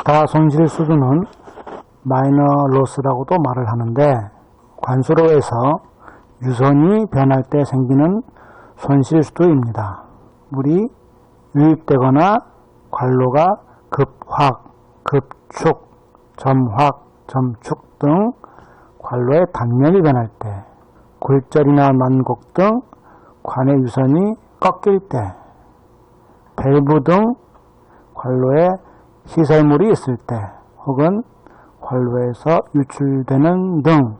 기타 손실 수두는 마이너 로스라고도 말을 하는데, 관수로 해서 유선이 변할 때 생기는 손실 수두입니다. 물이 유입되거나 관로가 급확, 급축, 점확, 점축 등 관로의 단면이 변할 때, 굴절이나 만곡 등 관의 유선이 꺾일 때, 밸브 등 관로에 시설물이 있을 때, 혹은 관로에서 유출되는 등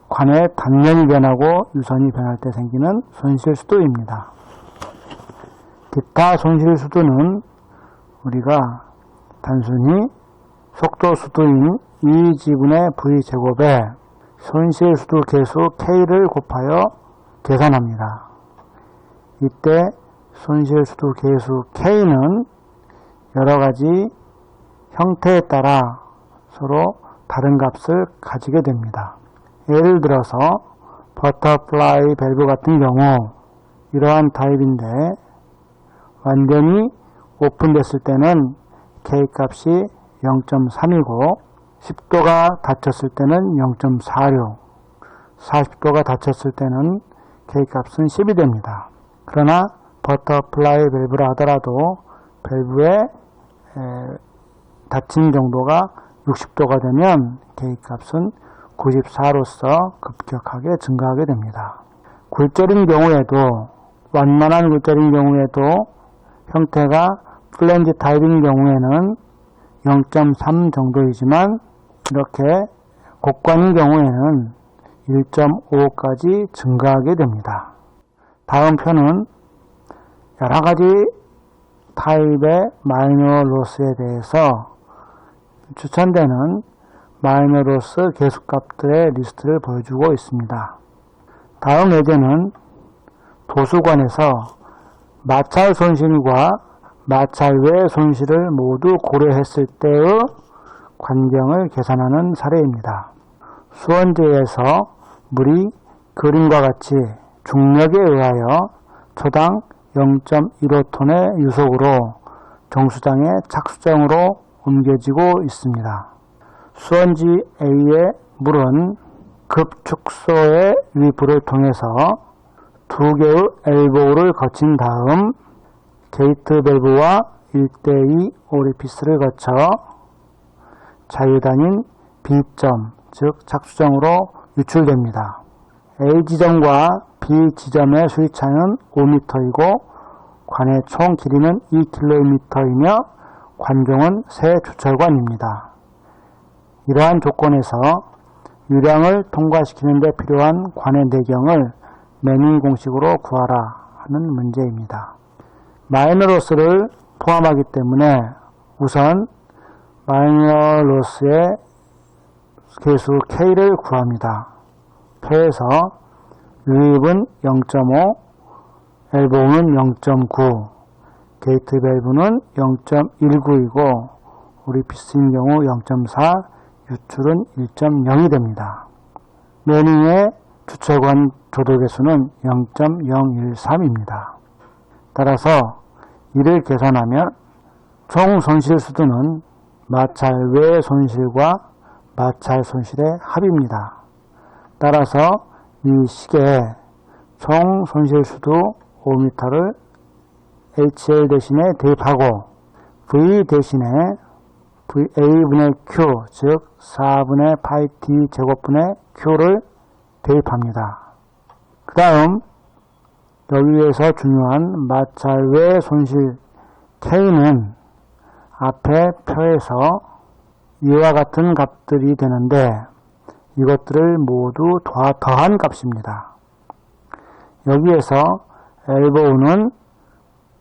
관의 단면이 변하고 유선이 변할 때 생기는 손실수두입니다. 기타 손실수두는 우리가 단순히 속도수두인 E지분의 V제곱에 손실수두 계수 K를 곱하여 계산합니다. 이때 손실수두 계수 K는 여러가지 형태에 따라 서로 다른 값을 가지게 됩니다. 예를 들어서 버터플라이 밸브 같은 경우 이러한 타입인데, 완전히 오픈됐을 때는 K값이 0.3이고 10도가 닫혔을 때는 0.46, 40도가 닫혔을 때는 K값은 10이 됩니다. 그러나 버터플라이 밸브라 하더라도 밸브의 닫힌 정도가 60도가 되면 K값은 94로서 급격하게 증가하게 됩니다. 굴절인 경우에도, 완만한 굴절인 경우에도 형태가 플랜지 타입인 경우에는 0.3 정도이지만, 이렇게 곡관인 경우에는 1.5까지 증가하게 됩니다. 다음 편은 여러가지 타입의 마이너 로스에 대해서 추천되는 마이너 로스 계수값들의 리스트를 보여주고 있습니다. 다음 예제는 도수관에서 마찰 손실과 마찰 외 손실을 모두 고려했을 때의 관경을 계산하는 사례입니다. 수원지에서 물이 그림과 같이 중력에 의하여 초당 0.15톤의 유속으로 정수장의 착수장으로 옮겨지고 있습니다. 수원지 A의 물은 급축소의 유입부를 통해서 두 개의 엘보우를 거친 다음 게이트 밸브와 1:2 오리피스를 거쳐 자유단인 B점, 즉 착수정으로 유출됩니다. A지점과 B지점의 수위차는 5m이고 관의 총 길이는 2km이며 관종은 새 주철관입니다. 이러한 조건에서 유량을 통과시키는 데 필요한 관의 내경을 매닝 공식으로 구하라 하는 문제입니다. 마이너 로스를 포함하기 때문에 우선 마이너 로스의 계수 K를 구합니다. 표에서 유입은 0.5, 엘보우는 0.9, 게이트 밸브는 0.19이고 오리피스인 경우 0.4, 유출은 1.0이 됩니다. 매닝의 주철관 조도계수는 0.013입니다. 따라서 이를 계산하면 총 손실수두는 마찰 외 손실과 마찰 손실의 합입니다. 따라서 이 식에 총 손실수두 5m를 HL 대신에 대입하고 V 대신에 A분의 Q, 즉 4분의 파이 D 제곱분의 Q를 대입합니다. 그 다음 여기에서 중요한 마찰 외 손실 K는 앞에 표에서 이와 같은 값들이 되는데 이것들을 모두 더한 값입니다. 여기에서 엘보우는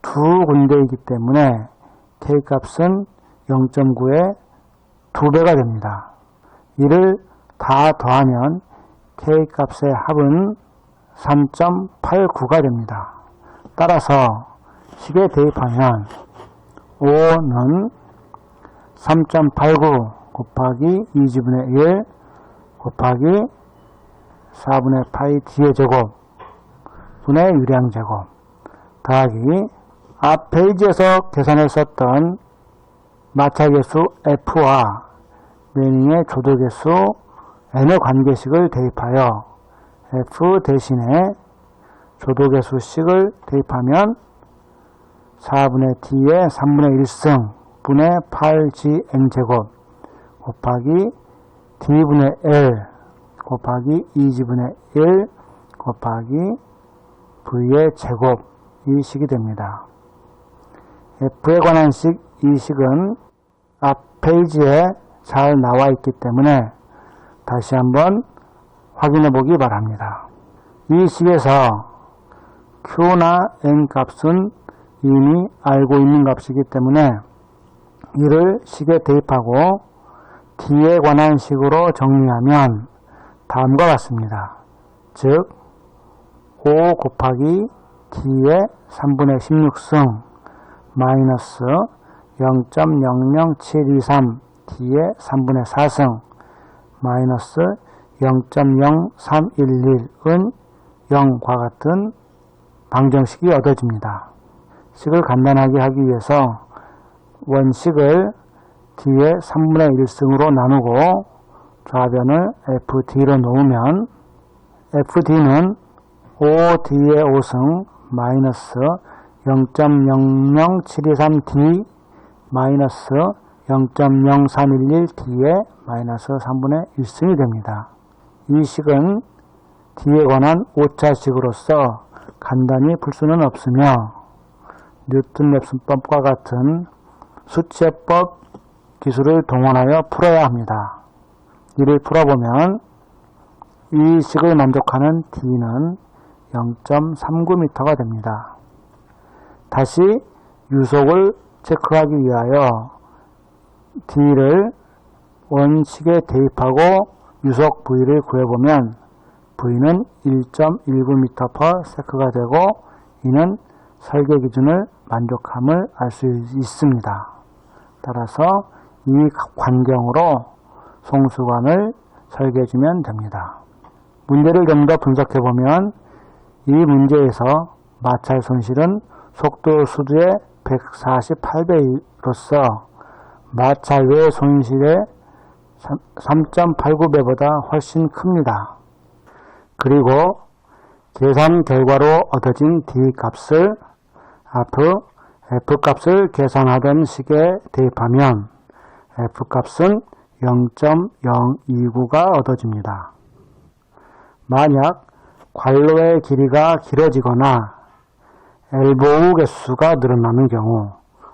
두 군데이기 때문에 K값은 0.9의 2배가 됩니다. 이를 다 더하면 K값의 합은 3.89가 됩니다. 따라서 식에 대입하면 5는 3.89 곱하기 2지분의 1 곱하기 4분의 파이 D의 제곱 분의 유량 제곱 더하기 앞 페이지에서 계산했었던 마찰계수 F와 매닝의 조도계수 N의 관계식을 대입하여 F 대신에 조도계수식을 대입하면 4분의 T의 3분의 1승 분의 8GN제곱 곱하기 D분의 L 곱하기 2G분의 1 곱하기 V의 제곱 이 식이 됩니다. F에 관한 식, 이 식은 앞 페이지에 잘 나와 있기 때문에 다시 한번 확인해 보기 바랍니다. 이 식에서 Q나 N 값은 이미 알고 있는 값이기 때문에 이를 식에 대입하고 D에 관한 식으로 정리하면 다음과 같습니다. 즉 5 곱하기 D의 3분의 16승 마이너스 0.00723 D의 3분의 4승 마이너스 0.0311은 0과 같은 방정식이 얻어집니다. 식을 간단하게 하기 위해서 원식을 D의 3분의 1승으로 나누고 좌변을 FD로 놓으면 FD는 5D의 5승 마이너스 0.00723D 마이너스 0.0311D의 마이너스 3분의 1승이 됩니다. 이 식은 D에 관한 오차식으로서 간단히 풀 수는 없으며 뉴턴-랩슨법과 같은 수치해법 기술을 동원하여 풀어야 합니다. 이를 풀어보면 이 식을 만족하는 D는 0.39m가 됩니다. 다시 유속을 체크하기 위하여 D를 원식에 대입하고 유속 V를 구해보면 V는 1.19m/s가 되고 이는 설계 기준을 만족함을 알 수 있습니다. 따라서 이 관경으로 송수관을 설계해주면 됩니다. 문제를 좀 더 분석해보면 이 문제에서 마찰 손실은 속도 수두의 148배로서 마찰 외 손실의 3.89배보다 훨씬 큽니다. 그리고 계산 결과로 얻어진 D 값을 F 값을 계산하던 식에 대입하면 F 값은 0.029가 얻어집니다. 만약 관로의 길이가 길어지거나 엘보우 개수가 늘어나는 경우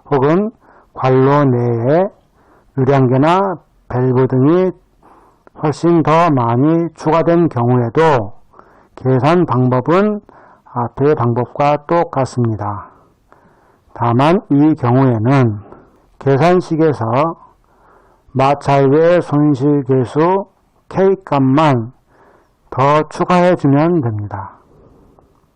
혹은 관로 내에 의량계나 밸브 등이 훨씬 더 많이 추가된 경우에도 계산 방법은 앞의 방법과 똑같습니다. 다만 이 경우에는 계산식에서 마찰 외 손실 계수 K 값만 더 추가해 주면 됩니다.